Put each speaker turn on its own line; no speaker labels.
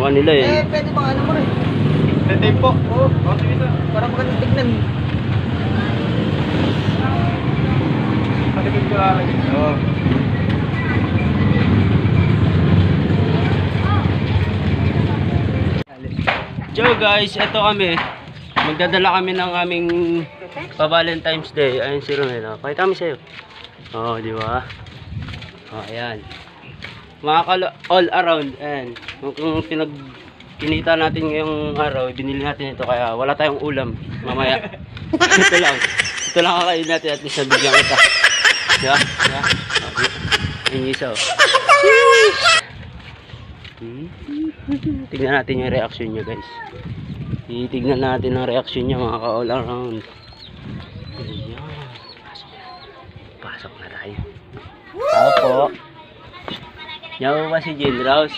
yung kanila eh.
Pwede bang ano mo rin?
Pwede po.
Oo.
Sige sir.
Para magandang tignan.
Patikid ko lang. Oo.
So guys, eto kami. Magdadala kami ng aming pa-Valentine's Day. Ayun si Romelo. Pakita kami sa'yo. Oo, di ba? Oh, ayan. Mga all around. Ayan. Kung kinita natin ngayong araw, binili natin ito kaya wala tayong ulam mamaya. Ito lang. Ito lang kakain natin at least nabigyan kita. Di ba? Di ba? Ayun isa oh. Tignan natin yung reaction niya guys. Titignan natin ang reaction niya mga ka-all around. Ayan. Pasok na tayo. Tao po. Yan po ba si Jane Rouse?